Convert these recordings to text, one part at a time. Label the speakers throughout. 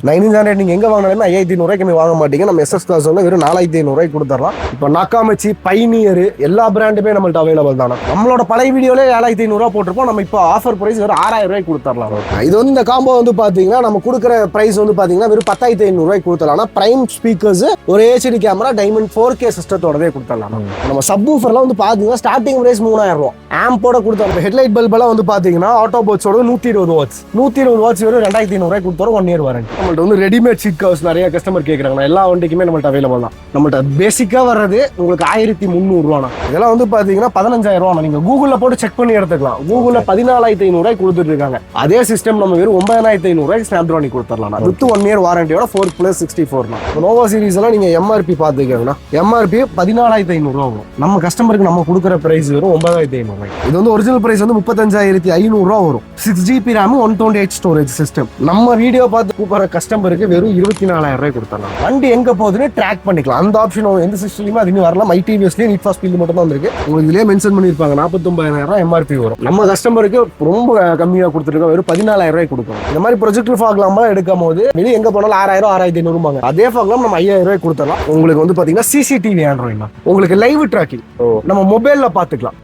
Speaker 1: 9 நீங்க எங்க வாங்கினாலுமே 5500 வாங்க மாட்டீங்க. நம்ம எஸ்எஸ் கார்ஸ் வந்து வெறும் 4500 கொடுத்துடலாம். இப்போ நாக்காமச்சி, பைனியர் எல்லா பிராண்டுமே நம்மள்ட்ட அவைலபிள் தானே. நம்மளோட பழைய வீடியோல 7500 போட்டிருப்போம். நம்ம இப்போ ஆஃபர் பிரைஸ் வெறும் 6000 கொடுத்துடலாம். இது வந்து இந்த காம்போ வந்து பாத்தீங்கன்னா நம்ம கொடுக்குற பிரைஸ் வந்து பாத்தீங்கன்னா வெறும் 10500 கொடுத்துடலாம். பிரைம் ஸ்பீக்கர்ஸ், ஒரு HD கேமரா, டைமண்ட் 4K சிஸ்டத்தோடவே கொடுத்துடலாம். நம்ம சப் ஊஃபர்லாம் வந்து பாத்தீங்கன்னா ஸ்டார்டிங் பிரைஸ் 3000 ஆம்போட கொடுத்தோம். ஹெட்லைட் பல்ப் எல்லாம் வந்து பாத்தீங்கன்னா ஆட்டோ போட்ஸோட 120 வாட்ஸ் வெறும் 2500 கொடுத்தோம். 1 இயர் வாரண்டி. நம்மள்ட்ட வந்து ரெடிமேட் சீட் கவர்ஸ் நிறைய கஸ்டமர் கேட்குறாங்க. எல்லா வண்டிக்குமே நம்மள்ட்ட அவைலபிள் தான். நம்மள்ட்ட பேசிக்காக வர்றது உங்களுக்கு 1300 ரூபா. இதெல்லாம் வந்து பார்த்தீங்கன்னா 15000 ரூபா. நீங்கள் கூகுளில் போட்டு செக் பண்ணி எடுத்துக்கலாம். கூகுளில் 14500 கொடுத்துட்டு இருக்காங்க. அதே சிஸ்டம் நம்ம வெறும் 9500 ஸ்னாப்ட்ரானிக் கொடுத்துடலாம். வித் 1 இயர் வாரண்டியோட 4+64. நோவா சீரிஸ் எல்லாம் நீங்கள் MRP பார்த்துக்கோங்கன்னா MRP 14500 ரூபா வரும். நம்ம கஸ்டமருக்கு நம்ம கொடுக்குற பிரைஸ் வெறும் 9500. இது வந்து ஒரிஜினல் பிரைஸ் வந்து 35500 ரூபா வரும். 6GB RAM 128 storage system. நம்ம வீடியோ பார்த்து கூப்பிடுற கஸ்டமருக்கு வெறும் 24000 கொடுத்தலாம். வண்டி எங்க போகுதுன்னு ட்ராக் பண்ணிக்கலாம். அந்த ஆப்ஷன் எந்த சிஸ்டம்லயுமே அது இன்னும் வரலாம். ITVSலயே நீட் ஃபார் ஸ்பீட் மட்டும் தான் இருக்கு. உங்களுக்கு இதுலயே மென்ஷன் பண்ணிருப்பாங்க 49000 MRP வரும். நம்ம கஸ்டமருக்கு ரொம்ப கம்மியா கொடுத்துருக்கோம். வெறும் 14000 கொடுக்கும். இந்த மாதிரி ப்ரொஜெக்டர் ஃபாக்லாம் எடுக்கும் போது வெளியே எங்க போனாலும் 6000 6500 அதே ஃபாக்லாம் நம்ம 5000 கொடுத்துடலாம். உங்களுக்கு வந்து பாத்தீங்கன்னா CCTV ஆண்ட்ராய்ட் தான். உங்களுக்கு லைவ் ட்ராக்கிங் நம்ம மொபைல்ல பாத்துக்கலாம்.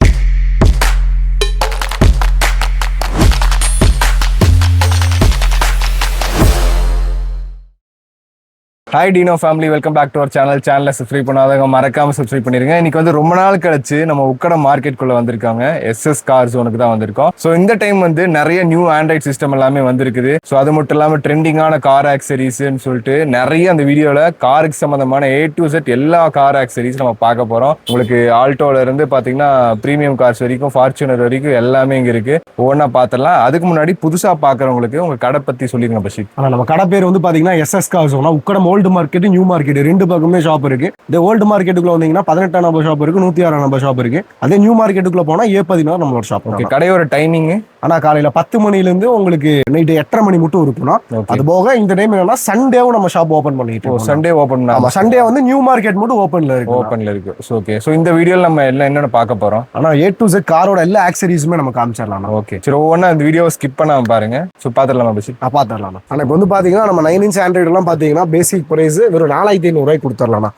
Speaker 2: ஹாய் டீனோ family, welcome back to our சேனலை சப்ஸ்கிரைப் பண்ணாதவங்க மறக்காம சப்ஸ்கிரைப் பண்ணிருங்க. இன்னைக்கு வந்து ரொம்ப நாள் கழிச்சு நம்ம உக்கடம் மார்க்கெட்டுக்குள்ள வந்திருக்காங்க. எஸ்எஸ் கார் ஜோனுக்கு தான் வந்திருக்கோம். ஸோ இந்த டைம் வந்து நிறைய நியூ ஆண்ட்ராய்ட் சிஸ்டம் எல்லாமே வந்திருக்குது. ஸோ அது மட்டும் இல்லாமல் ட்ரெண்டிங்கான கார் ஆக்சரிஸ்ன்னு சொல்லிட்டு நிறைய அந்த வீடியோல காருக்கு சம்பந்தமான A to Z எல்லா கார் ஆக்சரிஸ் நம்ம பார்க்க போறோம். உங்களுக்கு ஆல்டோல இருந்து பாத்தீங்கன்னா பிரீமியம் கார்ஸ் வரைக்கும், ஃபார்ச்சுனர் வரைக்கும் எல்லாமே இங்க இருக்கு. ஒவ்வொன்றா பார்த்துடலாம். அதுக்கு முன்னாடி புதுசா பாக்குறவங்களுக்கு உங்க கடை பத்தி சொல்லிருங்க பஷி.
Speaker 1: நம்ம கடை பேர் வந்து பாத்தீங்கன்னா SS car zone. Ukkadam old market, new market ரெண்டு பக்கமே ஷாப் இருக்கு. இந்த ஓல்டு மார்க்கெட்டுக்குள்ள வந்தீங்கன்னா 18 நம்பர் ஷாப் இருக்கு, 106 நம்பர் ஷாப் இருக்கு. அதே நியூ மார்க்கெட்டுக்குள்ள போனா A16 நம்மளோட ஷாப்.
Speaker 2: கடையோட டைமிங்
Speaker 1: ஆனா காலையில 10 மணில இருந்து உங்களுக்கு நைட் 8:30 மணி மட்டும் இருக்கும்னா, அது போக இந்த டைம் என்னன்னா சண்டேவும் நம்ம ஷாப் ஓபன் பண்ணிட்டு இருக்கோம்.
Speaker 2: Sunday open.
Speaker 1: ஆமா, சண்டே வந்து நியூ மார்க்கெட் மட்டும் ஓபன்ல
Speaker 2: இருக்கு. ஓகே. சோ இந்த வீடியோல நம்ம எல்லாம் என்னென்ன பார்க்க போறோம்?
Speaker 1: ஆனா A to Z காரோட எல்லா ஆக்சரிஸுமே நம்ம காமிச்சிடலாம்.
Speaker 2: ஓகே, சரி ஒவ்வொன்றா இந்த வீடியோவை ஸ்கிப் பண்ணாம பாருங்க. சோ பாத்துடலாமா பஷி?
Speaker 1: பாத்துடலாம். ஆனா இப்போ வந்து பாத்தீங்கன்னா நம்ம 9 inch ஆண்ட்ராய்டு எல்லாம் பாத்தீங்கன்னா பேசிக் பிரைஸ் வெறும் 4500 கொடுத்துடலாம்.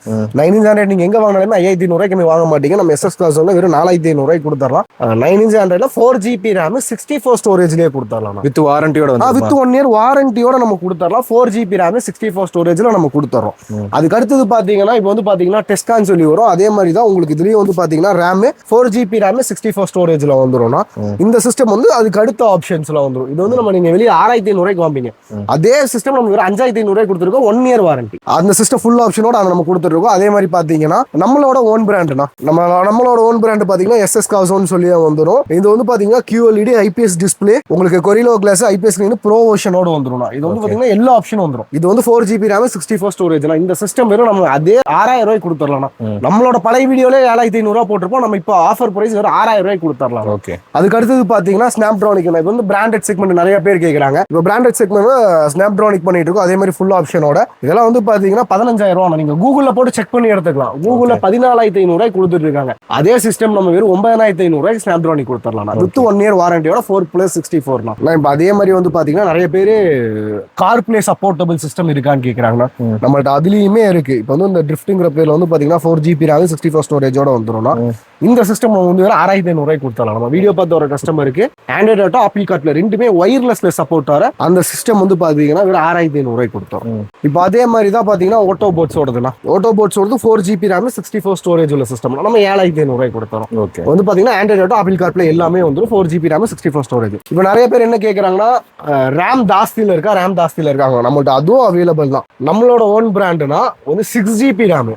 Speaker 1: 9 inch ஆண்ட்ராய்டு நீங்க எங்க வாங்கினாலுமே 5500 வாங்க மாட்டீங்க. நம்ம எஸ்எஸ் கார்ஸ் வந்து வெறும் 4500 கொடுத்துடலாம். 9 inch ஆண்ட்ராய்டுல 4GB RAM 64 ஸ்டோரேஜ்லயே கொடுத்துடலாம்.
Speaker 2: வித் வாரண்டியோட
Speaker 1: வித் 1 இயர் வாரண்டியோட நம்ம கொடுத்துடலாம். 4GB RAM 64 ஸ்டோரேஜ்ல நம்ம கொடுத்துறோம். அதுக்கு அடுத்தது பாத்தீங்கன்னா இப்போ வந்து பாத்தீங்கன்னா டெஸ்கான் சொல்லி வரும். அதே மாதிரி தான் உங்களுக்கு இதுலயும் வந்து பாத்தீங்கன்னா RAM 4GB RAM 64 ஸ்டோரேஜ்ல வந்துரும்னா இந்த சிஸ்டம் வந்து அதுக்கு அடுத்த ஆப்ஷன்ஸ்ல வந்துரும். இது வந்து நம்ம நீங்க வெளியே 6500 வாம்பிங்க. அதே சிஸ்டம் நம்ம 5500 கொடுத்துருக்கோம். 1 இயர் வாரண்டி. அந்த சிஸ்டம் ஃபுல் ஆப்ஷனோட நம்ம கொடுத்துருக்கோம். அதே மாதிரி பாத்தீங்கன்னா நம்மளோட ஓன் பிராண்ட்னா நம்மளோட ஓன் பிராண்ட் பாத்தீங்கன்னா எஸ்எஸ் கார் ஜோன் சொல்லி வந்துரும். இது வந்து பாத்தீங்கன்னா QLED IPS டிஸ்பிளே, உங்களுக்கு கொரிலோ கிளாஸ், IPS ஸ்கிரீன், ப்ரோ வெர்ஷனோட வந்துரும். இது வந்து பாத்தீங்கன்னா எல்லா ஆப்ஷனும் வந்துரும். இது வந்து 4GB RAM 64 ஸ்டோரேஜ். இந்த சிஸ்டம் வெறும் நம்ம அதே 6000 கொடுத்துடலாம். நம்மளோட பழைய வீடியோல 7500 போட்டிருப்போம். நம்ம இப்போ ஆஃபர் பிரைஸ் வெறும் 6000 கொடுத்துடலாம்.
Speaker 2: ஓகே.
Speaker 1: அதுக்கு அடுத்தது பாத்தீங்கன்னா ஸ்னாப்ட்ரானிக். இது வந்து பிராண்டட் செக்மெண்ட் நிறைய பேர் கேக்குறாங்க. இப்போ பிராண்டட் செக்மெண்ட் ஸ்னாப்ட்ரானிக் பண்ணிட்டு இருக்கோம். அதே மாதிரி ஃபுல் ஆப்ஷனோட. இதெல்லாம் வந்து பாத்தீங்கன்னா 15000. நீங்க கூகுள்ல போட்டு செக் பண்ணி எடுத்துக்கலாம். கூகுள்ல 14500 கொடுத்துட்டு இருக்காங்க. அதே சிஸ்டம் நம்ம வெறும் 9500 ஸ்னாப்ட்ரானிக் கொடுத்துடலாம். வித் 1 இயர் வாரண்டியோட 4+64. இப்போ அதே மாதிரி வந்து பாத்தீங்கன்னா நிறைய பேரு கார் பிளே சப்போர்ட்டபிள் சிஸ்டம் இருக்கான்னு கேக்குறாங்க. நம்மள்ட்ட அதுலயுமே இருக்கு. இப்போ வந்து இந்த ட்ரிஃப்ட்ங்கிற பேர்ல வந்து பாத்தீங்கன்னா 4GB RAM 64 ஸ்டோரேஜோட வந்துரும்னா இந்த சிஸ்டம் வந்து 6500 கொடுத்துடலாம். நம்ம வீடியோ பார்த்த ஒரு கஸ்டமருக்கு ஆண்ட்ராய்டு ஆட்டோ, ஆப்பிள் கார்ட்ல ரெண்டுமே ஒயர்லெஸ்ல சப்போர்ட் ஆற அந்த சிஸ்டம் வந்து பாத்தீங்கன்னா 6500 கொடுத்தோம். இப்போ அதே மாதிரி தான் பாத்தீங்கன்னா ஓட்டோ போட்ஸோடதுனா ஓட்டோ போட்ஸோடது 4GB RAM 64 ஸ்டோரேஜ் உள்ள சிஸ்டம் நம்ம 7500 கொடுத்தோம்.
Speaker 2: ஓகே.
Speaker 1: வந்து பாத்தீங்கன்னா ஆண்ட்ராய்டு ஆட்டோ, ஆப்பிள் கார்ட்ல எல்லாமே வந்து 4GB RAM 64 ஸ்டோரேஜ். இப்போ நிறைய பேர் என்ன கேக்குறாங்கன்னா RAM ஜாஸ்தியில இருக்கா, RAM ஜாஸ்தியில இருக்காங்க. நம்மள்ட்ட அதுவும் அவைலபிள் தான். நம்மளோட ஓன் பிராண்ட்னா வந்து 6GB RAM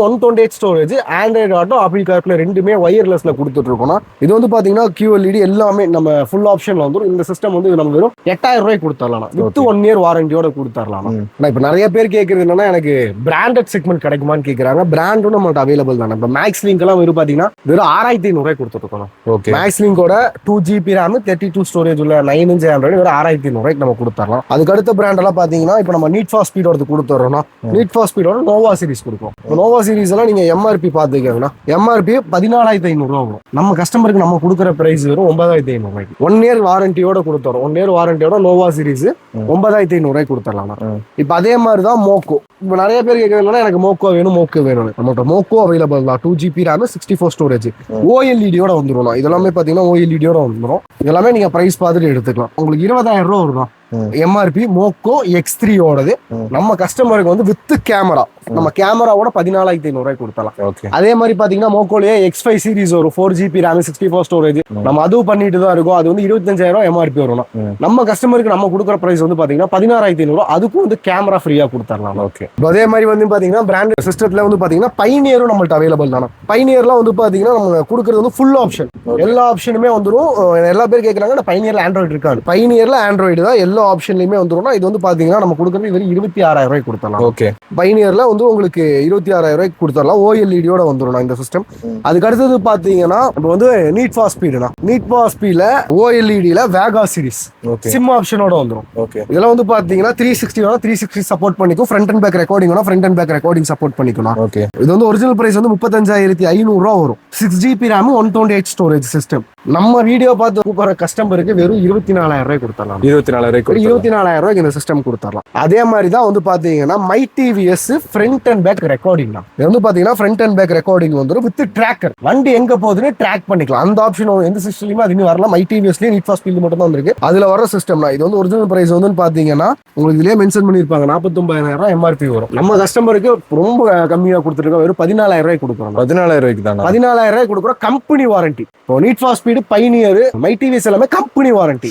Speaker 1: 128 storage, Android auto, Apple கார்ட்ல ரெண்டுமே ஒயர்லெஸ்ல கொடுத்துட்டு இருக்கோம். இது வந்து பாத்தீங்கன்னா QLED எல்லாமே நம்ம ஃபுல் ஆப்ஷன்ல வந்துரும். இந்த சிஸ்டம் வந்து நம்ம வெறும் 8000 கொடுத்துடலாம். வித் 1 இயர் வாரண்டியோட கொடுத்துடலாம். இப்போ நிறைய பேர் கேட்கறது என்னன்னா எனக்கு பிராண்டட் செக்மெண்ட் கிடைக்குமான்னு கேட்கறாங்க. பிராண்டும் நம்மள்ட்ட அவைலபிள் தானே. இப்போ மேக்ஸ் லிங்க் எல்லாம் வெறும் பாத்தீங்கன்னா வெறும் 6500 கொடுத்துருக்கோம்.
Speaker 2: ஓகே.
Speaker 1: மேக்ஸ் லிங்கோட 2GB RAM 32 ஸ்டோரேஜ் உள்ள 9 inch ஆண்ட்ராய்டு வெறும் 6500 நம்ம கொடுத்துடலாம். அதுக்கு அடுத்த பிராண்ட் எல்லாம் பாத்தீங்கன்னா இப்போ நம்ம நீட் ஃபார் ஸ்பீடோட கொடுத்துறோம்னா நீட் ஃபார் ஸ்பீடோட நோவா சீரிஸ் கொடுக்கும். நோவா சீரிஸ் எல்லாம் நீங்க எம்ஆர்பி பாத்துக்கீங்கன்னா எம்ஆர்பி 14500 வரும். நம்ம கஸ்டமருக்கு நம்ம கொடுக்குற பிரைஸ் வெறும் 9500. 1 year வாரண்டியோட கொடுத்துறோம். 1 year வாரண்டியோட நோவா சீரிஸ் 9500 கொடுத்துடலாம். இப்போ அதே மாதிரி தான் மோக்கோ. இப்போ நிறைய பேர் கேட்கறதுனா எனக்கு மோக்கோ வேணும் நம்மகிட்ட மோக்கோ அவைலபிள் தான். 2GB RAM 64 ஸ்டோரேஜ் ஓஎல்இடியோட வந்துடும். இதெல்லாமே பாத்தீங்கன்னா ஓஎல்இடியோட வந்துடும். இதெல்லாமே நீங்க பிரைஸ் பார்த்துட்டு எடுத்துக்கலாம். உங்களுக்கு 20000 ரூபா வரும் எம்ஆர்பி மோக்கோ X3 ஓடது. நம்ம கஸ்டமருக்கு வந்து வித் கேமரா நம்ம கேமராவோட 14500 கொடுத்தலாம். அதே மாதிரி பாத்தீங்கன்னா மோக்கோலயே X5 சீரிஸ் வரும் 4GB RAM 64 ஸ்டோரேஜ். நம்ம அதுவும் பண்ணிட்டு தான் இருக்கோம். அது வந்து 25000 எம்ஆர்பி வரும். நம்ம கஸ்டமருக்கு நம்ம கொடுக்குற பிரைஸ் வந்து பாத்தீங்கன்னா 16500. அதுக்கும் வந்து கேமரா ஃப்ரீயா கொடுத்துடலாம். அதே மாதிரி வந்து பாத்தீங்கன்னா பிராண்டட் சிஸ்டத்துல வந்து பாத்தீங்கன்னா பைனியரும் நம்மள்ட்ட அவைலபிள் தானே. பைனியர்லாம் வந்து பாத்தீங்கன்னா நம்ம கொடுக்குறது வந்து ஃபுல் ஆப்ஷன். எல்லா ஆப்ஷனுமே வந்துடும். எல்லா பேர் கேட்கறாங்க பைனியர்ல ஆண்ட்ராய்டு இருக்காது. பைனியர்ல ஆண்ட்ராய்டு தான் எல்லா ஆப்ஷன்லயுமே வந்துடும். இது வந்து பாத்தீங்கன்னா நம்ம கொடுக்குறது வெறும் 26000 கொடுத்தலாம். ஓகே. பைனியர்ல வந்து உங்களுக்கு 26000 கொடுத்துடலாம். ஓஎல்இடியோட வந்துடும் இந்த சிஸ்டம். அதுக்கு அடுத்தது பாத்தீங்கன்னா இப்போ வந்து நீட் ஃபார் ஸ்பீடுனா நீட் ஃபார் ஸ்பீட்ல ஓஎல்இடில வேகா சீரிஸ் சிம் ஆப்ஷனோட வந்துடும். இதெல்லாம் வந்து பாத்தீங்கன்னா 360 சப்போர்ட் பண்ணிக்கும். Front and back recording front and back recording support பண்ணிக்கணும். இது வந்து ஒரிஜினல் பிரைஸ் வந்து 35500 வரும். 6GB RAM 128 storage system. நம்ம வீடியோ பார்த்து கூப்பிடுற கஸ்டமருக்கு வெறும் 24000 கொடுத்துடலாம். 24000 இந்த சிஸ்டம் கொடுத்துடலாம். அதே மாதிரி தான் வந்து பாத்தீங்கன்னா my TVS front and back recording தான். இது வந்து பாத்தீங்கன்னா ஃப்ரண்ட் அண்ட் பேக் ரெக்கார்டிங் வந்துடும் வித் ட்ராக்கர். வண்டி எங்க போகுதுன்னு ட்ராக் பண்ணிக்கலாம். அந்த ஆப்ஷன் எந்த சிஸ்டம்லயுமே அது இன்னும் வரலாம். மை டிவிஎஸ்லயே நீட் ஃபார் ஸ்பீட் மட்டும் தான் வந்திருக்கு. அதுல வர சிஸ்டம் தான். இது வந்து ஒரிஜினல் பிரைஸ் வந்து பாத்தீங்கன்னா உங்களுக்கு இதுலயே மென்ஷன் பண்ணிருப்பாங்க 49000 எம்ஆர்பி வரும். நம்ம கஸ்டமருக்கு ரொம்ப கம்மியா கொடுத்துருக்கோம். வெறும் 14000 கொடுக்குறோம்.
Speaker 2: 14000 தான்.
Speaker 1: 14000 கொடுக்குறோம். Company warranty. Need for speed Pioneer my TVS எல்லாமே கம்பெனி வாரண்டி.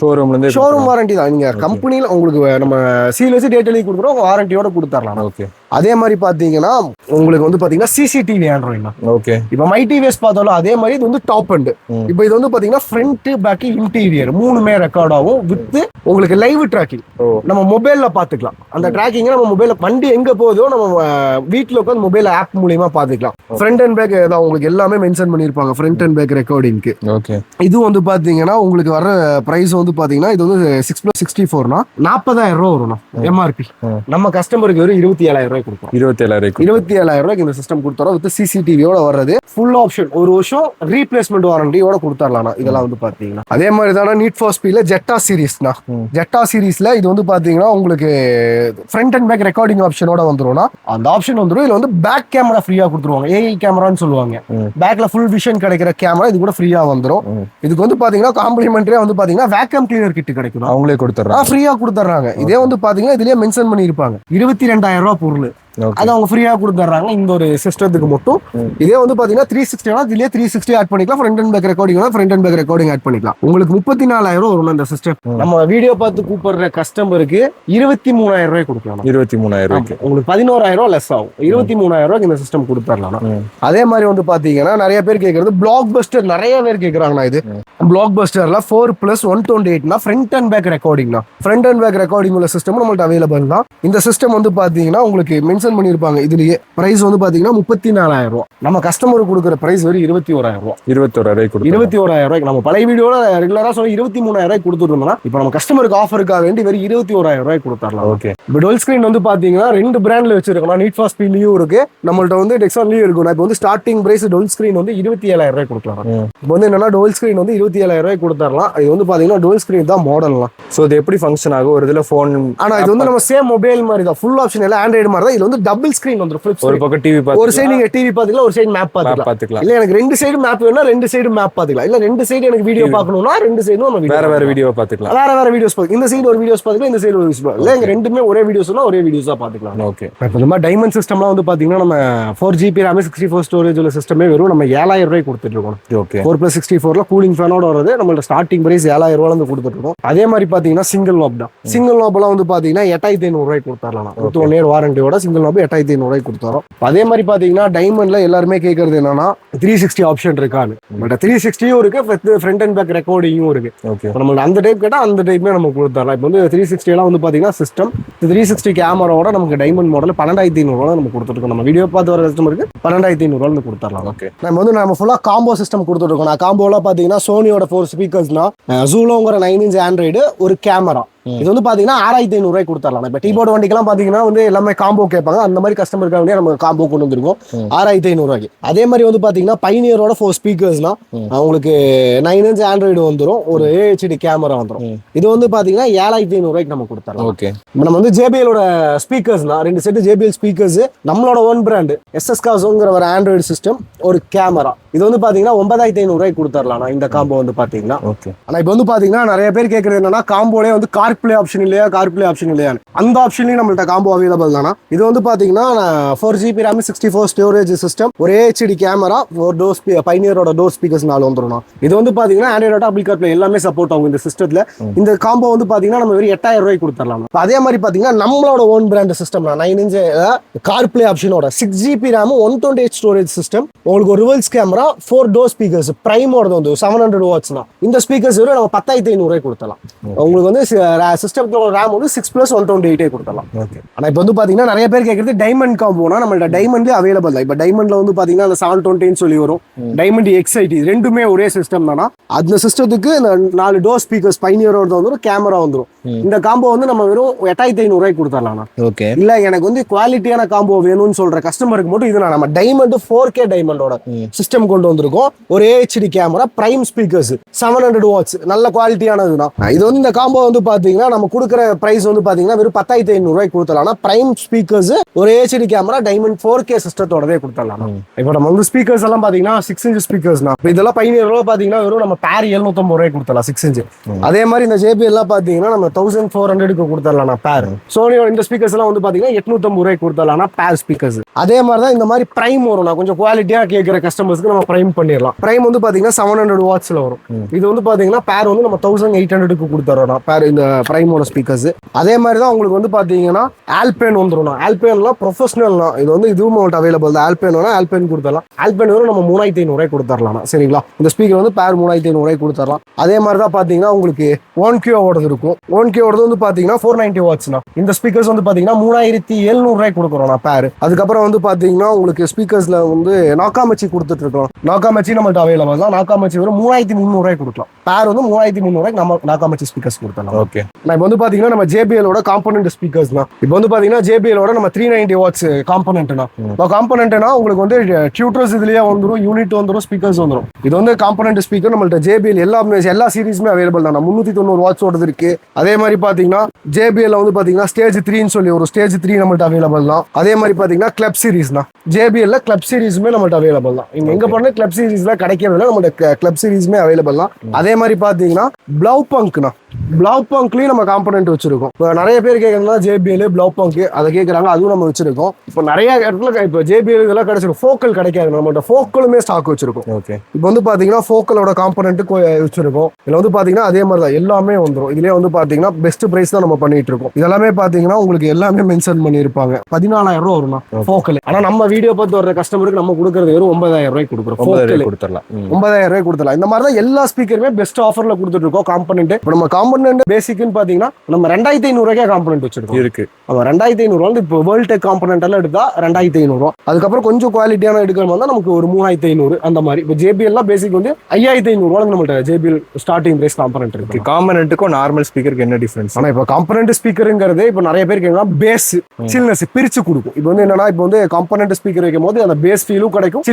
Speaker 1: ஷோரூம் வாரண்டி தான். நீங்க கம்பெனில உங்களுக்கு நம்ம சீல் வச்சு டேட் எழுதி கொடுக்குறோம். வாரண்டியோட கொடுத்துடலாம். ஓகே. அதே மாதிரி பாத்தீங்கன்னா உங்களுக்கு வந்து பாத்தீங்கன்னா சிசிடிவி ஆண்ட்ராய்டு தான். ஓகே. இப்போ மை டிவிஎஸ் பார்த்தாலும் அதே மாதிரி இது வந்து டாப் அண்ட். இப்போ இது வந்து பாத்தீங்கன்னா ஃப்ரண்ட் பேக் இன்டீரியர் மூணுமே ரெக்கார்ட் ஆகும் வித் உங்களுக்கு லைவ் ட்ராக்கிங். நம்ம மொபைல்ல பாத்துக்கலாம். அந்த ட்ராக்கிங் நம்ம மொபைல்ல வண்டி எங்க போகுதோ நம்ம வீட்டுல உட்காந்து மொபைல் ஆப் மூலியமா பாத்துக்கலாம். ஃப்ரண்ட் அண்ட் பேக் ஏதாவது உங்களுக்கு எல்லாமே மென்ஷன் பண்ணிருப்பாங்க ஃப்ரண்ட் அண்ட் பேக் ரெக்கார்டிங்க்கு. ஓகே. இது வந்து பாத்தீங்கன்னா உங்களுக்கு வர பிரைஸ் வந்து பாத்தீங்கன்னா இது வந்து 6+64 40000 வரும் எம்ஆர்பி. நம்ம கஸ்டமருக்கு வெறும் 27000 கொடுப்போம். 27000 இந்த சிஸ்டம் கொடுத்துறோம். வித் சிசிடிவியோட வர்றது ஃபுல் ஆப்ஷன். ஒரு வருஷம் ரீப்ளேஸ்மெண்ட் வாரண்டியோட கொடுத்துடலாம். இதெல்லாம் வந்து பாத்தீங்கன்னா அதே மாதிரி தானே நீட் ஃபார் ஸ்பீட்ல ஜெட்டா சீரிஸ்னா ஜெட்டா சீரிஸ்ல இது வந்து பாத்தீங்கன்னா உங்களுக்கு ஃப்ரண்ட் அண்ட் பேக் ரெக்கார்டிங் ஆப்ஷனோட வந்துரும்னா அந்த ஆப்ஷன் வந்துடும். இதுல வந்து பேக் கேமரா ஃப்ரீயா கொடுத்துருவாங்க. ஏஐ கேமரான்னு சொல்லுவாங்க. பேக்ல ஃபுல் விஷன் கிடைக்கிற கேமரா இது கூட ஃப்ரீயா வந்துடும். இதுக்கு வந்து பாத்தீங்கன்னா காம்ப்ளிமெண்டரியா வந்து பாத்தீங்கன்னா வேக்கம் கிளீனர் கிட் கிடைக்கும். அவங்களே கொடுத்துறாங்க. ஃப்ரீயா கொடுத்துறாங்க. இதே வந்து பாத்தீங்கன்னா இதுலயே மென்ஷன் பண்ணிருப்பாங்க 22000 பொருள். அது அவங்க ஃப்ரீயா கொடுத்துறாங்க இந்த ஒரு சிஸ்டத்துக்கு மட்டும். இதே வந்து பாத்தீங்கன்னா 360 இதுலயே 360 ஆட் பண்ணிக்கலாம். Front and back recording front and back recording add பண்ணிக்கலாம். உங்களுக்கு 34000 வரும் இந்த சிஸ்டம். நம்ம வீடியோ பார்த்து கூப்பிடுற கஸ்டமருக்கு 23000 கொடுக்கலாம். 23000 உங்களுக்கு 11000 லெஸ் ஆகும். 23000 இந்த சிஸ்டம் கொடுத்துடலாம். அதே மாதிரி வந்து பாத்தீங்கன்னா நிறைய பேர் கேட்கறது பிளாக் பஸ்டர். நிறைய பேர் கேட்கறாங்கண்ணா. இது பிளாக் பஸ்டர்ல 4+128 ஃப்ரண்ட் அண்ட் பேக் ரெக்கார்டிங் தான். ஃப்ரண்ட் அண்ட் பேக் ரெக்கார்டிங் உள்ள சிஸ்டம் நம்மள்ட்ட அவைலபிள் தான். இந்த சிஸ்டம் வந்து பாத்தீங்கன்னா உங்களுக்கு மென்ஷன் பண்ணிருப்பாங்க. இதுலயே பிரைஸ் வந்து பாத்தீங்கன்னா 34000. நம்ம கஸ்டமருக்கு கொடுக்குற பிரைஸ் வெறும் 21000. 21000 நம்ம பழைய வீடியோல ரெகுலரா சொல்லி 23000 கொடுத்துட்டோம்னா இப்போ நம்ம கஸ்டமருக்கு ஆஃபருக்காக வேண்டி வெறும் 21000 கொடுத்துடலாம். ஓகே. இப்போ டோல் ஸ்கிரீன் வந்து பாத்தீங்கன்னா 2 பிராண்ட்ல வச்சிருக்கோம். நீட் ஃபார் ஸ்பீட்லயும் இருக்கு. நம்மள்ட்ட வந்து டெக்ஸான்லயும் இருக்கும். இப்போ வந்து ஸ்டார்டிங் பிரைஸ் டோல் ஸ்கிரீன் வந்து 27000 கொடுக்கலாம். இப்போ வந்து என்னன்னா டோல் ஸ்கிரீன் வந்து 27000 கொடுத்துடலாம். இது வந்து பாத்தீங்கன்னா டோல் ஸ்கிரீன் தான் மாடல்லாம்.
Speaker 2: சோ இது எப்படி ஃபங்க்ஷன் ஆகும்? ஒரு இதுல போன்
Speaker 1: ஆனா இது வந்து நம்ம சேம் மொபைல் மாதிரி தான். ஃபுல் ஆப்ஷன் எல்லாம் ஆண்ட்ராய்டு மாதிரி தான். இது வந்து டபுள் ஸ்கிரீன் வந்துரும்.
Speaker 2: ஒரு பக்கம் டிவி பாத்துக்கலாம்.
Speaker 1: ஒரு சைடு நீங்க டிவி பாத்துக்கலாம். ஒரு சைடு மேப் பாத்துக்கலாம். இல்ல எனக்கு 2 சைடு மேப் வேணும்னா 2 சைடு மேப் பாத்துக்கலாம். இல்ல 2 சைடு எனக்கு வீடியோ பார்க்கணும்னா 2 சைடும் நம்ம
Speaker 2: வேற வீடியோ பாத்துக்கலாம்.
Speaker 1: வேற வீடியோஸ் பாத்துக்கலாம். இந்த சைடு ஒரு வீடியோஸ் பாத்துக்கலாம். இந்த சைடு ஒரு வீடியோஸ் பாத்துக்கலாம். இல்ல எங்க ரெண்டுமே ஒரே வீடியோஸ்னா ஒரே வீடியோஸா பாத்துக்கலாம். ஓகே. இப்போ இந்த மாதிரி டைமண்ட் சிஸ்டம்லாம் வந்து பாத்தீங்கன்னா நம்ம 4GB RAM 64 ஸ்டோரேஜ் உள்ள சிஸ்டமே வெறும் நம்ம 7000 கொடுத்துட்டு இருக்கோம். ஓகே. 4+64ல கூலிங் ஃபேனோட வரது நம்மளோட ஸ்டார்டிங் பிரைஸ் 7000 இருந்து கொடுத்துட்டு இருக்கோம். அதே மாதிரி பாத்தீங்கன்னா சிங்கிள் நாப் தான். சிங்கிள் நாப்லாம் வந்து பாத்தீங்கன்னா 8500 கொடுத்துறலாம். 1 இயர் வாரண்டியோட சிங்கிள் ஆப்டிக்கல் நாபு 8500 கொடுத்துறோம். அதே மாதிரி பாத்தீங்கன்னா டைமண்ட்ல எல்லாருமே கேட்கறது என்னன்னா 360 ஆப்ஷன் இருக்கான்னு. பட் 360யும் இருக்கு, ஃப்ரண்ட் அண்ட் பேக் ரெக்கார்டிங்கும் இருக்கு. நம்ம அந்த டைப் கேட்டா அந்த டைப்மே நம்ம கொடுத்துறோம். இப்போ வந்து 360 எல்லாம் வந்து பாத்தீங்கன்னா சிஸ்டம் 360 கேமராவோட நமக்கு டைமண்ட் மாடல் 12500 நம்ம கொடுத்துருக்கோம். நம்ம வீடியோ பார்த்து வர கஸ்டமருக்கு 12500 கொடுத்துடலாம். ஓகே, நம்ம ஃபுல்லா காம்போ சிஸ்டம் கொடுத்துருக்கோம். நான் காம்போல பாத்தீங்கன்னா சோனியோட 4 ஸ்பீக்கர்ஸ்னா, ஜூலோங்கிற 9 இன்ச் ஆண்ட்ராய்டு, ஒரு கேமரா, இது வந்து பாத்தீங்கன்னா 6500 கொடுத்துடலாம். இப்ப டீபோர்டு வண்டிக்கெல்லாம் பாத்தீங்கன்னா வந்து எல்லாமே காம்போ கேட்பாங்க. அந்த மாதிரி கஸ்டமருக்காக நம்ம காம்போ கொண்டு வந்திருக்கோம் 6500. அதே மாதிரி வந்து பாத்தீங்கன்னா பைனியரோட 4 ஸ்பீக்கர்ஸ்னா உங்களுக்கு 9 இன்ச் ஆண்ட்ராய்டு வந்துடும், ஒரு AHD கேமரா வந்துடும். இது வந்து பாத்தீங்கன்னா 7500 நம்ம கொடுத்துடலாம். ஓகே, நம்ம வந்து JBLோட ஸ்பீக்கர்ஸ்னா 2 செட் JBL ஸ்பீக்கர்ஸ், நம்மளோட ஓன் பிராண்ட் SS Carzoங்கிற ஒரு ஆண்ட்ராய்டு சிஸ்டம், ஒரு கேமரா, இது வந்து பாத்தீங்கன்னா 9500 கொடுத்துடலாம் இந்த காம்போ வந்து பாத்தீங்கன்னா. ஓகே, ஆனா இப்போ வந்து பாத்தீங்கன்னா நிறைய பேர் கேட்கறது என்னன்னா காம்போலே வந்து கார்ப்ளே ஆப்ஷன் இல்லையா, கார்ப்ளே ஆப்ஷன் இல்லையா, அந்த ஆப்ஷன்லயும் நம்மள்ட்ட காம்போ அவைலபிள் தானா. இது வந்து பாத்தீங்கன்னா 4GB RAM 64 ஸ்டோரேஜ் சிஸ்டம், ஒரு AHD கேமரா, 4 டோர் பைனியரோட டோர் ஸ்பீக்கர்ஸ் 4 வந்துடும். இது வந்து பாத்தீங்கன்னா ஆண்ட்ராய்டு ஆப்பிள் கார்ப்ளே எல்லாமே சப்போர்ட் ஆகும் இந்த சிஸ்டத்துல. இந்த காம்போ வந்து பாத்தீங்கன்னா நம்ம வெறும் 8000 கொடுத்துடலாம். அதே மாதிரி பாத்தீங்கன்னா நம்மளோட own brand system 9 inch CarPlay ஆப்ஷனோட 6GB RAM 128 ஸ்டோரேஜ் சிஸ்டம், உங்களுக்கு ஒரு ரிவர்ஸ் கேமரா, 4 டோர் ஸ்பீக்கர்ஸ், பிரைமோட வந்து 700 வாட்ஸ்னா இந்த ஸ்பீக்கர்ஸ் வெறும் நம்ம 10500 கொடுத்தலாம். உங்களுக்கு வந்து சிஸ்டத்தோட RAM வந்து 6+128 கொடுத்தலாம். ஆனா இப்போ வந்து பாத்தீங்கன்னா நிறைய பேர் கேட்கறது டைமண்ட் காம்போனா நம்மள்ட்ட டைமண்ட்ல அவைலபிள் தான். இப்போ டைமண்ட்ல வந்து பாத்தீங்கன்னா அந்த 720 சொல்லி வரும், டைமண்ட் XIT, ரெண்டுமே ஒரே சிஸ்டம் தானா. அந்த சிஸ்டத்துக்கு 4 டோர் ஸ்பீக்கர்ஸ் பைனியரோட வந்துடும், கேமரா வந்துடும். இந்த காம்போ வந்து நம்ம வெறும் 8500 கொடுத்தலாம். ஓகே, இல்ல எனக்கு வந்து குவாலிட்டியான காம்போ வேணும்னு சொல்ற கஸ்டமருக்கு மட்டும் இது நம்ம டைமண்ட் 4K டைமண்டோட சிஸ்டம் கொண்டு வந்திருக்கோம். ஒரு AHD camera, prime speakers, 700 watts, நல்ல குவாலிட்டியானதுதான். இது வந்து இந்த காம்போ வந்து பாத்தீங்கன்னா நம்ம கொடுக்குற பிரைஸ் வந்து பாத்தீங்கன்னா வெறும் 10500 கொடுத்தலாம். பிரைம் ஸ்பீக்கர்ஸ், ஒரு AHD கேமரா, டைமண்ட் 4K சிஸ்டத்தோடவே கொடுத்தலாம். இப்போ நம்ம வந்து ஸ்பீக்கர்ஸ் எல்லாம் பாத்தீங்கன்னா 6 இன்ச் ஸ்பீக்கர்ஸ்னா இதெல்லாம் பைனியரோட பாத்தீங்கன்னா வெறும் நம்ம பேர் 750 கொடுத்தலாம் 6 இன்ச். அதே மாதிரி இந்த JBL எல்லாம் பாத்தீங்கன்னா நம்ம 1400 கொடுத்தலாம் பேர். சோனியோட இந்த ஸ்பீக்கர்ஸ் எல்லாம் வந்து பாத்தீங்கன்னா 850 கொடுத்தலாம் பேர் ஸ்பீக்கர்ஸ். அதே மாதிரி தான் இந்த மாதிரி பிரைம் வரும், கொஞ்சம் குவாலிட்டியா கேட்கிற கஸ்டமர்ஸ்க்கு நம்ம பிரைம் பண்ணிடலாம். பிரைம் வந்து பாத்தீங்கன்னா 700 வாட்ஸ்ல வரும். இது வந்து பாத்தீங்கன்னா பேர் வந்து நம்ம 1800 கொடுத்துறோம் பேர் இந்த பிரைமோட ஸ்பீக்கர்ஸ். அதே மாதிரி தான் உங்களுக்கு வந்து பாத்தீங்கன்னா ஆல்பேன் வந்துடும். ஆல்பேன்லாம் ப்ரொஃபஷனல்னா இது வந்து இதுவும் அவைலபிள் தான். ஆல்பேன் கொடுத்துடலாம். ஆல்பேன் வரும் நம்ம 3500 கொடுத்துடலாம். சரிங்களா, இந்த ஸ்பீக்கர் வந்து பேர் 3500 கொடுத்துடலாம். அதே மாதிரி தான் பாத்தீங்கன்னா உங்களுக்கு 1K ஓடது இருக்கும். 1K ஓடது வந்து பாத்தீங்கன்னா 490 வாட்ஸ்னா இந்த ஸ்பீக்கர்ஸ் வந்து பாத்தீங்கன்னா 3700 கொடுக்குறோம் பேர். அதுக்கப்புறம் வந்து பாத்தீங்கன்னா உங்களுக்கு ஸ்பீக்கர்ஸ்ல வந்து நாக்காமச்சி கொடுத்துட்டு இருக்கோம். நாக்காமச்சி நம்மள்ட்ட அவைலபிள் தான். நாக்காமச்சி வரும் 3300 கொடுக்கலாம். பேர் வந்து 3300 நம்ம நாக்காமச்சி ஸ்பீக்கர்ஸ் கொடுத்தலாம். ஓகே, நான் இப்போ வந்து பாத்தீங்கன்னா நம்ம JBLோட காம்பனன்ட் ஸ்பீக்கர்ஸ் தான். இப்போ வந்து பாத்தீங்கன்னா JBLோட நம்ம 390 வாட்ஸ் காம்பனன்ட்னா காம்பனன்ட்னா உங்களுக்கு வந்து டியூட்டர்ஸ் இதுலயே வந்துடும், யூனிட் வந்துடும், ஸ்பீக்கர்ஸ் வந்துடும். இது வந்து காம்பனன்ட் ஸ்பீக்கர் நம்மள்ட்ட JBL எல்லா சீரீஸுமே அவைலபிள் தான். 390 வாட்ஸ் ஓடுது இருக்கு. அதே மாதிரி பாத்தீங்கன்னா JBL வந்து பாத்தீங்கன்னா ஸ்டேஜ் 3 சொல்லி ஒரு ஸ்டேஜ் 3 நம்மள்ட்ட அவைலபிள் தான். அதே மாதிரி பாத்தீங்கன்னா கிளப் சீரிஸ்னா JBL கிளப் சீரிஸுமே நம்மள்ட்ட அவைலபிள் தான். இங்க எங்க பண்ண கிளப் சீரிஸ்ல கிடைக்கிறதுல நம்மள்ட்ட கிளப் சீரிஸுமே அவைலபிள் தான். அதே மாதிரி பாத்தீங்கன்னா ப்ளவ் பங்க்லயும் நம்ம காம்பனன்ட் வச்சிருக்கோம். இப்போ நிறைய பேர் கேட்கறதுனா JBL ப்ளவ் பங்க் அதை கேட்கறாங்க, அதுவும் நம்ம வச்சிருக்கோம். இப்போ நிறைய இடத்துல இப்போ JBL இதெல்லாம் கிடைச்சிருக்கும். ஃபோக்கல் கிடைக்காது, நம்மள்ட்ட ஃபோக்கலுமே ஸ்டாக் வச்சிருக்கோம். ஓகே, இப்போ வந்து பாத்தீங்கன்னா ஃபோக்கலோட காம்பனன்ட் வச்சிருக்கோம். இதுல வந்து பாத்தீங்கன்னா அதே மாதிரி தான் எல்லாமே வந்துடும். இதுலயே வந்து பாத்தீங்கன்னா பெஸ்ட் பிரைஸ் தான் நம்ம பண்ணிட்டு இருக்கோம். இதெல்லாமே பாத்தீங்கன்னா உங்களுக்கு எல்லாமே மென்ஷன் பண்ணிருப்பாங்க. 14000 வரும்னா ஃபோக்கல். ஆனா நம்ம வீடியோ பார்த்து வர்ற கஸ்டமருக்கு நம்ம கொடுக்கறது வெறும் 9000 கொடுக்குறோம். 9000 கொடுத்துடலாம். இந்த மாதிரி தான் எல்லா ஸ்பீக்கருமே பெஸ்ட் ஆஃபர்ல கொடுத்துட்டு இருக்கோம். காம்பனன்ட் இப்போ நம்ம காம்பனன்ட் பேசிக்னு பாத்தீங்கன்னா நம்ம 2500 காம்பனன்ட் வச்சிருக்கோம் இருக்கு. நம்ம 2500 இப்போ வேர்ல்ட் டெக் காம்பனன்ட் எல்லாம் எடுத்தா 2500. அதுக்கப்புறம் கொஞ்சம் குவாலிட்டியான எடுக்கிற மாதிரி தான் நமக்கு ஒரு 3500 அந்த மாதிரி. இப்போ JBL எல்லாம் பேசிக் வந்து 5500 நம்மள்ட்ட JBL ஸ்டார்டிங் பிரைஸ் காம்பனன்ட் இருக்கு. காம்பனன்ட்டுக்கும் நார்மல் ஸ்பீக்கருக்கு என்ன டிஃபரன்ஸ்? ஆனா இப்போ காம்பனன்ட் ஸ்பீக்கருங்கிறது இப்போ நிறைய பேர் கேட்கலாம் பேஸ் சில்னஸ் பிரிச்சு கொடுக்கும். இப்போ வந்து என்னன்னா இப்போ வந்து காம்பனன்ட் ஸ்பீக்கர் வைக்கும் போது அந்த பேஸ் ஃபீலும் கிடைக்கும்,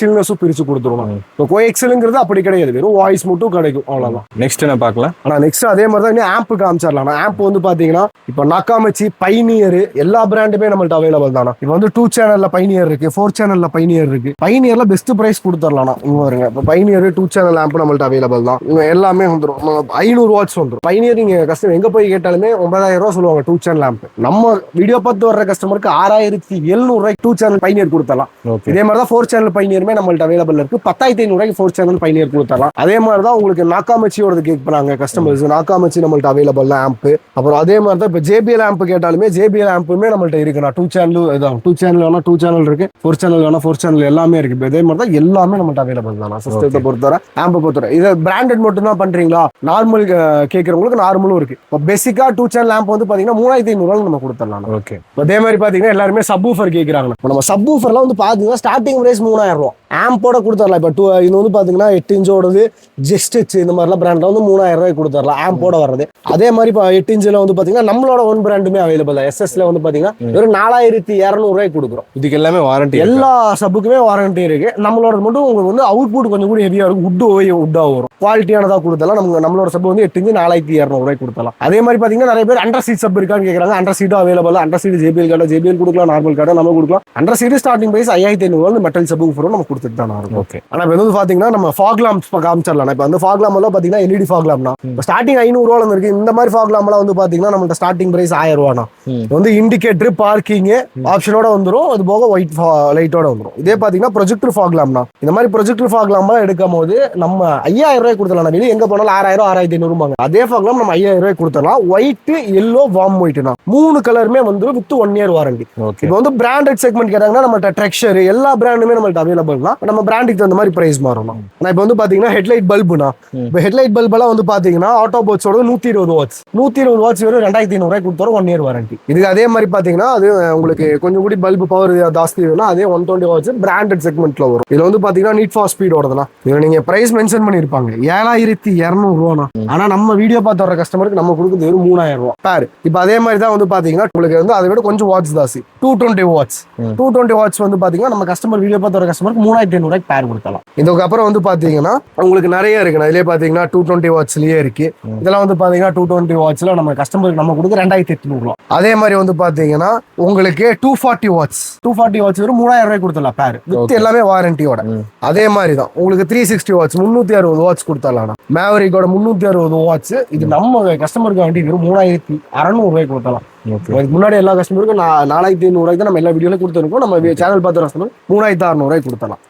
Speaker 1: சில்னஸும் பிரிச்சு கொடுத்துருவோம். இப்போ கோஎக்ஸலுங்கிறது அப்படி கிடையாது, வெறும் வாய்ஸ் மட்டும் கிடைக்கும், அவ்வளவுதான். நெக்ஸ்ட் என்ன பார்க்கலாம்? ஆனா நெக்ஸ்ட் அதே மாதிரி தான் ஆம்ப் காமிச்சிடலாம். ஆம்ப் வந்து பாத்தீங்கன்னா இப்போ நாக்காமச்சி, பைனியர் எல்லா பிராண்டுமே நம்மள்ட்ட அவைலபிள் தானா. இப்போ வந்து 2 சேனல்ல பைனியர் இருக்கு, 4 சேனல்ல பைனியர் இருக்கு. பைனியர்ல பெஸ்ட் பிரைஸ் கொடுத்துடலாம். இங்க வருங்க, இப்போ பைனியர் 2 சேனல் ஆம்ப் நம்மள்ட்ட அவைலபிள் தான். இங்க எல்லாமே வந்துடும், 500 வாட்ஸ் வந்துடும். பைனியர் நீங்க கஸ்டமர் எங்க போய் கேட்டாலுமே 9000 சொல்லுவாங்க 2 சேனல் ஆம்ப். நம்ம வீடியோ பார்த்து வர்ற கஸ்டமருக்கு 6700 2 சேனல் பைனியர் கொடுத்தலாம். இதே மாதிரி தான் 4 சேனல் பைனியருமே நம்மள்ட்ட அவைலபிள் இருக்கு. 10500 4 சேனல் பைனியர் கொடுத்தலாம். அதே மாதிரி தான் உங்களுக்கு நாக்காமச்சியோட கேட்பாங்க கஸ்டமர்ஸ். நாக்காமச்சி நம்மள்ட்ட அவைலபிள் தான் ஆம்ப். அப்புறம் அதே மாதிரி தான் இப்போ ஜேபிஎல் ஆம்ப் கேட்டாலுமே ஜேபிஎல் ஆம்புமே நம்மள்ட்ட இருக்குண்ணா. 2 சேனல் இதான் 2 சேனல் வேணா 2 சேனல் இருக்கு, 4 சேனல் வேணா 4 சேனல் எல்லாமே இருக்கு. இப்போ இதே மாதிரி தான் எல்லாமே நம்மள்ட்ட அவைலபிள் தான் சிஸ்டத்தை பொறுத்தவரை. ஆம்பை பொறுத்தவரை இதை பிராண்டட் மட்டும் தான் பண்றீங்களா, நார்மல் கேட்கறவங்களுக்கு நார்மலும் இருக்கு. இப்போ பேசிக்கா 2 சேனல் ஆம்ப் வந்து பாத்தீங்கன்னா 3500 நம்ம கொடுத்துடலாம்.
Speaker 2: ஓகே.
Speaker 1: அதே மாதிரி பாத்தீங்கன்னா எல்லாருமே சப் ஊஃபர் கேட்கறாங்க. நம்ம சப் ஊஃபர்லாம் வந்து பாத்தீங்கன்னா ஸ்டார்டிங் பிரைஸ் 3000 ரூபா ஆம்போட கொடுத்துடலாம். இப்போ இது வந்து பாத்தீங்கன்னா 8 இன்ச்சோடது ஜெஸ்டிச் இந்த மாதிரிலாம் பிராண்ட்ல வந்து 3000 ரூபாய் கொடுத்துடலாம் ஆம்போட வர்றது. அதே மாதிரி இப்போ 8 இன்ச்சில் வந்து பாத்தீங்கன்னா நம்மளோட ஒன் பிராண்டுமே அவைலபிள் தான். எஸ்எஸ்ல வந்து பாத்தீங்கன்னா வெறும் 4200 ரூபாய் கொடுக்குறோம்.
Speaker 2: இதுக்கு எல்லாமே வாரண்டி,
Speaker 1: எல்லா சப்புக்குமே வாரண்டி இருக்கு. நம்மளோட மட்டும் உங்களுக்கு வந்து அவுட்புட் கொஞ்சம் கூட ஹெவியா இருக்கும், உட்டா வரும், குவாலிட்டியானதா கொடுத்தலாம். நம்மளோட சப் வந்து 8 இன்ச்சு 4200 ரூபாய் கொடுத்தலாம். அதே மாதிரி பாத்தீங்கன்னா நிறைய பேர் அண்டர் சீட் சப் இருக்கான்னு கேட்கறாங்க. அண்டர் சீட்டும் available. Under seat JBL card JBL கொடுக்கலாம், நார்மல் கார்டு நம்ம கொடுக்கலாம். Under seat starting price 5500 metal sub நம்ம கொடுத்துட்டு தான் இருக்கும்.
Speaker 2: ஓகே.
Speaker 1: ஆனா இப்போ வந்து பாத்தீங்கன்னா நம்ம ஃபாக் லாம்ப்ஸ் காமிச்சிடலாம். இப்போ வந்து ஃபாக் லாம்ப் எல்லாம் பாத்தீங்கன்னா எல்இடி ஃபாக் லாம்ப்னா ஸ்டார்டிங் 500 ரூபாய் இருக்கு. இந்த மாதிரி ஃபாக் லாம்ப் எல்லாம் வந்து பாத்தீங்கன்னா நம்ம ஸ்டார்டிங் பிரைஸ் 1000 ரூபாய்னா வந்து இண்டிகேட்டர் பார்க்கிங் ஆப்ஷனோட வந்துரும். அது போக ஒயிட் லைட்டோட வந்துரும். இதே பாத்தீங்கன்னா ப்ரொஜெக்டர் ஃபாக் லாம்ப்னா இந்த மாதிரி ப்ரொஜெக்டர் ஃபாக் லாம்ப் எடுக்கும் போது நம்ம 5000 ரூபாய் கொடுத்துடலாம். வெளியே எங்க போனாலும் 6000 6500 அதே ஃபாக் லாம்ப் நம்ம 5000 ரூபாய் கொடுத்துடலாம். ஒயிட் எல்லோ வார்ம் ஒயிட்னா 3 கலருமே வந்துரும் வித் 1 இயர் வாரண்டி. இப்போ வந்து பிராண்டட் செக்மெண்ட் கேட்டாங்கன்னா நம்மள்ட்ட ட்ரெக்ஷர் எல்லா பிராண்டுமே நம்மள்ட்ட அவைலபிள் தான். நம்ம பிராண்டுக்கு தகுந்த மாதிரி பிரைஸ் மாறும். ஆனா இப்போ வந்து பாத்தீங்கன்னா ஹெட்லைட் பல்புனா இப்போ ஹெட்லைட் பல்ப் எல்லாம் வந்து பாத்தீங்கன்னா ஆட்டோ போட்ஸோட 120 வாட்ஸ் வெறும் 2500 ரூபாய் கொடுத்தோம் 1 இயர் வாரண்டி. இதுக்கு அதே மாதிரி பாத்தீங்கன்னா அது உங்களுக்கு கொஞ்சம் கூட பல்பு பவர் ஜாஸ்தி வேணும்னா அதே 120 வாட்ஸ் பிராண்டட் செக்மெண்ட்ல வரும். இதுல வந்து பாத்தீங்கன்னா நீட் ஃபார் ஸ்பீட் ஓடுதுனா இதுல நீங்க பிரைஸ் மென்ஷன் பண்ணிருப்பாங்க 7200 ரூபானா. ஆனா நம்ம வீடியோ பார்த்து வர கஸ்டமருக்கு நம்ம கொடுக்குறது வெறும் 3000 ரூபாய் பேர். இப்போ அதே மாதிரி தான் வந்து பாத்தீங்கன்னா உங்களுக்கு வந்து அதை விட கொஞ்சம் வாட்ஸ் ஜாஸ்தி 220 வாட்ஸ் வந்து பாத்தீங்கன்னா நம்ம கஸ்டமர் வீடியோ பார்த்து வர கஸ்டமருக்கு 3500 ரூபாய்க்கு பேர் கொடுக்கலாம். இதுக்கப்புறம் வந்து பாத்தீங்கன்னா உங்களுக்கு நிறைய இருக்கு. இதுலயே பாத்தீங்கன்னா 220 வாட்ஸ்லயே இருக்கு. இதெல்லாம் வந்து பாத்தீங்கன்னா 220 வாட்ஸ்ல நம்ம கஸ்டமருக்கு நம்ம கொடுக்க 2800 ரூபாய். அதே மாதிரி வந்து பாத்தீங்கன்னா உங்களுக்கு 240 வாட்ஸ் வெறும் 3000 ரூபாய் கொடுத்துடலாம் பேர் வித் எல்லாமே வாரண்டியோட. அதே மாதிரி தான் உங்களுக்கு 360 வாட்ஸ் 360 வாட்ஸ் கொடுத்துடலாம். மேவரிக்கோட 360 வாட்ஸ் இது நம்ம கஸ்டமருக்கு வேண்டி வெறும் 3600 ரூபாய் கொடுத்தலாம். முன்னாடி எல்லா கஸ்டமருக்கும் 4500 ரூபாய்க்கு தான் நம்ம எல்லா வீடியோல கொடுத்துருக்கோம். நம்ம சேனல் பார்த்து கஸ்டமர் 3600 ரூபாய் கொடுத்தலாம்.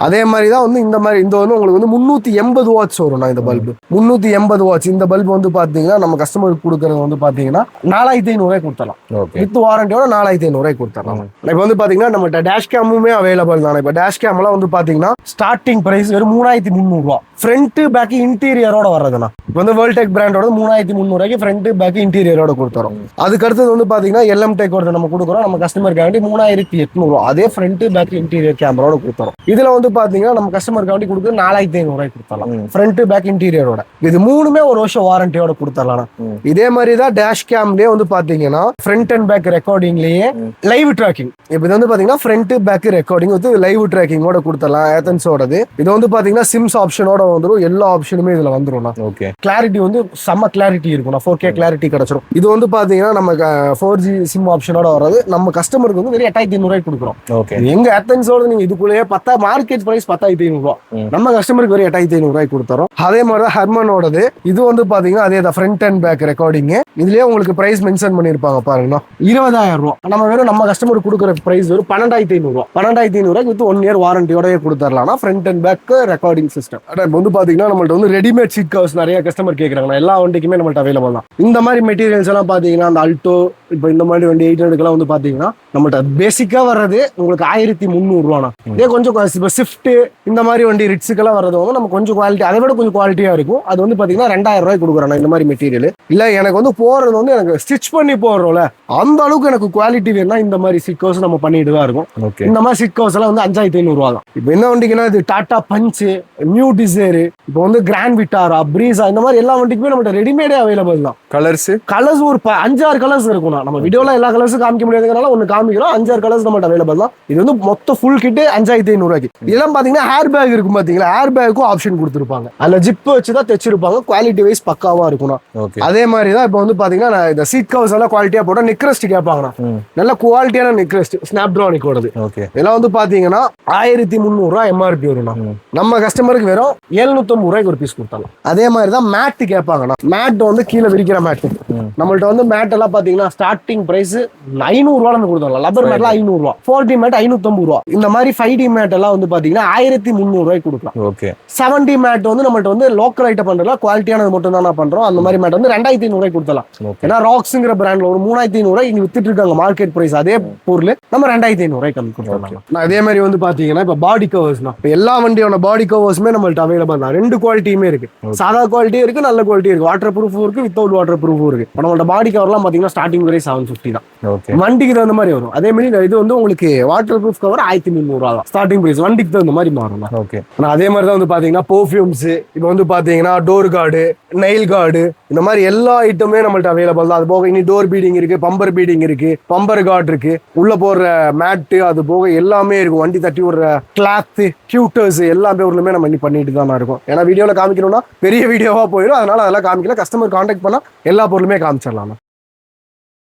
Speaker 1: அதே மாதிரி தான் வந்து இந்த வந்து உங்களுக்கு வந்து 380 வாட்ஸ் வரும். இந்த பல்பு 380 வாட்ஸ் இந்த பல்பு வந்து பாத்தீங்கன்னா நம்ம கஸ்டமருக்கு கொடுக்கறது வந்து பாத்தீங்கன்னா 4500 ரூபாய் கொடுத்தலாம் வித் வாரண்டியோட 4500 ரூபாய் கொடுத்தலாம். இப்போ வந்து பாத்தீங்கன்னா நம்ம டேஷ் கேமுமே அவைலபிள் தானே. இப்போ டேஷ் கேம் எல்லாம் வந்து பாத்தீங்கன்னா ஸ்டார்டிங் பிரைஸ் வெறும் 3300 ரூபாய் ஃப்ரண்ட் பேக் இன்டீரியரோட வர்றதுனா. இப்போ வந்து வேர்ல்டெக் பிராண்டோட 3300 ரூபாய்க்கு ஃப்ரண்ட் பேக் இன்டீரியரோட கொடுத்துறோம். அதுக்கு அடுத்து வந்து பாத்தீங்கன்னா எல்எம் டெக் ஒருத்தர் நம்ம கொடுக்குறோம். நம்ம கஸ்டமருக்கு வேண்டி 3800 ரூபாய் அதே ஃப்ரண்ட் பேக் இன்டீரியர் கேமராவோட கொடுத்துறோம். இதுல வந்து பாத்தீங்கன்னா நம்ம கஸ்டமருக்கு வேண்டி கொடுக்குறது 4500 ரூபாய் கொடுத்தலாம் ஃப்ரண்ட் பேக் இன்டீரியரோட. இது மூணுமே 1 வருஷம் வாரண்டியோட கொடுத்துடலாம். இதே மாதிரி தான் டேஷ் கேம்லயே வந்து பாத்தீங்கன்னா ஃப்ரண்ட் அண்ட் பேக் ரெக்கார்டிங்லயே லைவ் ட்ராக்கிங். இப்போ இது வந்து பாத்தீங்கன்னா ஃப்ரண்ட் பேக் ரெக்கார்டிங் வந்து லைவ் ட்ராக்கிங்கோட கொடுத்துடலாம். ஏத்தன்ஸோடது இது வந்து பாத்தீங்கன்னா சிம்ஸ் ஆப்ஷனோட வந்துடும். எல்லா ஆப்ஷனுமே இதுல வந்துடும். கிளாரிட்டி வந்து செம்ம கிளாரிட்டி இருக்கும். 4K கிளாரிட்டி கிடைச்சிடும். இது வந்து பாத்தீங்கன்னா நம்ம 4G சிம் ஆப்ஷனோட வர்றது. நம்ம கஸ்டமருக்கு வந்து வெறும் 8500 ரூபாய் கொடுக்குறோம். எங்க ஏத்தன்ஸோட நீங்க இதுக்குள்ளேயே மார்க்கெட் பிரைஸ் 10500 ரூபாய் நம்ம கஸ்டமருக்கு வெறும் 8500 ரூபாய் கொடுத்துறோம். அதே மாதிரி தான் ஹெர்மனோடது இது வந்து பாத்தீங்கன்னா அதே தான் ஃப்ரண்ட் அண்ட் பேக் ரெக்கார்டிங். இதுலயே உங்களுக்கு பிரைஸ் மென்ஷன் பண்ணிருப்பாங்க பாருங்க 20000 ரூபாய். நம்ம வெறும் நம்ம கஸ்டமருக்கு கொடுக்குற பிரைஸ் வெறும் 12500 ரூபாய் 12500 ரூபாய்க்கு வித் 1 இயர் வாரண்டியோடய கொடுத்துடலாம் front and back recording system. இப்போ வந்து பாத்தீங்கன்னா நம்மள்ட்ட வந்து ரெடிமேட் சீட் கவர்ஸ் நிறைய கஸ்டமர் கேட்கறாங்க. எல்லா வண்டிக்குமே நம்மள்ட்ட அவைலபிள் தான். இந்த மாதிரி மெட்டீரியல்ஸ் எல்லாம் பாத்தீங்கன்னா அந்த அல்டோ இப்போ இந்த மாதிரி வண்டி 800 வந்து பாத்தீங்கன்னா நம்மள்ட்ட பேசிக்கா வர்றது உங்களுக்கு 1300 ரூபானா. இதே கொஞ்சம் இப்போ ஸ்விஃப்ட் இந்த மாதிரி வண்டி ரிட்ஸுக்கெல்லாம் வர்றது வந்து நம்ம கொஞ்சம் குவாலிட்டி அதை விட கொஞ்சம் குவாலிட்டியா இருக்கும். அது வந்து பாத்தீங்கன்னா 2000 ரூபாய் கொடுக்குறேன் இந்த மாதிரி மெட்டீரியல். இல்ல எனக்கு வந்து போறது வந்து எனக்கு ஸ்டிச் பண்ணி போடுறோம்ல அந்த அளவுக்கு எனக்கு குவாலிட்டி வேணும்னா இந்த மாதிரி சிட் கவர்ஸ் நம்ம பண்ணிட்டு தான் இருக்கும். இந்த மாதிரி சிட் கவர்ஸ் எல்லாம் வந்து 5500 ரூபா தான். இப்போ என்ன வண்டிக்குன்னா இது டாடா பஞ்ச், நியூ டிசைர், இப்போ வந்து கிராண்ட் விட்டாரா, பிரீசா இந்த மாதிரி எல்லா வண்டிக்குமே நம்ம ரெடிமேடே அவைலபிள் தான். கலர்ஸ் ஒரு 5-6 கலர்ஸ் இருக்கும். நம்ம வீடியோல எல்லா கலர்ஸும் காமிக்க முடியாதுனால ஒன்னு காமிக்கிறோம். 5-6 கலர்ஸ் நம்ம அவைலபிள் தான். இது வந்து மொத்த ஃபுல் கிட் 5500 ரூபாய்க்கு. இதெல்லாம் பாத்தீங்கன்னா ஹேர் பேக் இருக்கும் பாத்தீங்களா, ஹேர் பேக்கும் ஆப்ஷன் கொடுத்துருப்பாங்க. அதுல ஜிப் வச்சுதான் தைச்சிருப்பாங்க. குவாலிட்டி வைஸ் பக்காவா இருக்கும். அதே மாதிரி தான் இப்போ வந்து பாத்தீங்கன்னா இந்த சீட் கவர்ஸ் எல்லாம் குவாலிட்டியா போட்டா நெக்ரெஸ்ட் கேட்பாங்கண்ணா. நல்ல குவாலிட்டியான நெக்ரெஸ்ட் ஸ்னாப்டிரானிக்கோடது. இதெல்லாம் வந்து பாத்தீங்கன்னா 1300 ரூபாய் எம்ஆர்பி வரும்னா. நம்ம கஸ்டமருக்கு வெறும் 750 ரூபாய்க்கு ஒரு பீஸ் கொடுத்தாங்க. அதே மாதிரி தான் மேட் கேட்பாங்கண்ணா. மேட் வந்து கீழே விரிக்கிற மேட் நம்மள்ட்ட வந்து மேட் எல்லாம் பாத்தீங்கன்னா ஸ்டார்டிங் பிரைஸ் 500 ரூபால இருந்து கொடுத்துடலாம். லப்பர் மேட்லாம் 500 ரூபா, 4D மேட் 550 ரூபா. இந்த மாதிரி 5D மேட் எல்லாம் வந்து பாத்தீங்கன்னா 1300 ரூபாய்க்கு கொடுக்கலாம்.
Speaker 2: ஓகே.
Speaker 1: 7D மேட் வந்து நம்மள்ட்ட வந்து லோக்கல் ஐட்டம் பண்றதுல குவாலிட்டியானது மட்டும் தான் நான் பண்றோம். அந்த மாதிரி மேட் வந்து 2500 ரூபாய்க்கு கொடுத்தலாம். ஏன்னா ராக்ஸ்ங்கிற பிராண்ட்ல ஒரு 3500 ரூபாய் இங்க வித்துட்டு இருக்காங்க மார்க்கெட் பிரைஸ். அதே பொருள் நம்ம 2500 ரூபாய்க்கு கம்மி கொடுத்துடலாம். நான் அதே மாதிரி வந்து பாத்தீங்கன்னா இப்ப பாடி கவர்ஸ்னா இப்ப எல்லா வண்டியோட பாடி கவர்ஸுமே நம்மள்ட்ட அவைலபிள் தான். 2 குவாலிட்டியுமே இருக்கு. சாதா குவாலிட்டியும் இருக்கு, நல்ல குவாலிட்டி இருக்கு. வாட்டர் ப்ரூஃபும் இருக்கு, வித்தவுட் வாட்டர் ப்ரூஃபும் இருக்கு. நம்மளோட பாடி கவர்லாம் பாத்தீங்கன்னா ஸ்டார்டிங் வரை 750 தான். வண்டிக்கு தகுந்த மாதிரி வரும். அதே மாதிரி இது வந்து உங்களுக்கு வாட்டர் ப்ரூஃப் கவர் 1300 ரூபா தான் ஸ்டார்டிங் பிரைஸ். வண்டிக்கு தகுந்த மாதிரி மாறும்.
Speaker 2: ஓகே.
Speaker 1: அதே மாதிரி தான் வந்து பாத்தீங்கன்னா பெர்ஃபியூம்ஸ், இப்போ வந்து பாத்தீங்கன்னா டோர் கார்டு, நெயில் கார்டு, இந்த மாதிரி எல்லா ஐட்டமே நம்மள்ட்ட அவைலபிள் தான். அது போக இனி டோர் பீடிங் இருக்கு, பம்பர் பீடிங் இருக்கு, பம்பர் கார்டு இருக்கு, உள்ள போடுற மேட்டு, அது போக எல்லாமே இருக்கும். வண்டி தட்டி விடுற கிளாத், ஃபியூட்டர்ஸ் எல்லாமே ஊர்லயுமே நம்ம இன்னி பண்ணிட்டு தான் இருக்கும். ஏன்னா வீடியோல காமிக்கணும்னா பெரிய வீடியோவா போயிடும். அதனால அதெல்லாம் காமிக்கல. கஸ்டமர் கான்டாக்ட் பண்ணா எல்லா பொருளுமே காமிச்சிடலாம்.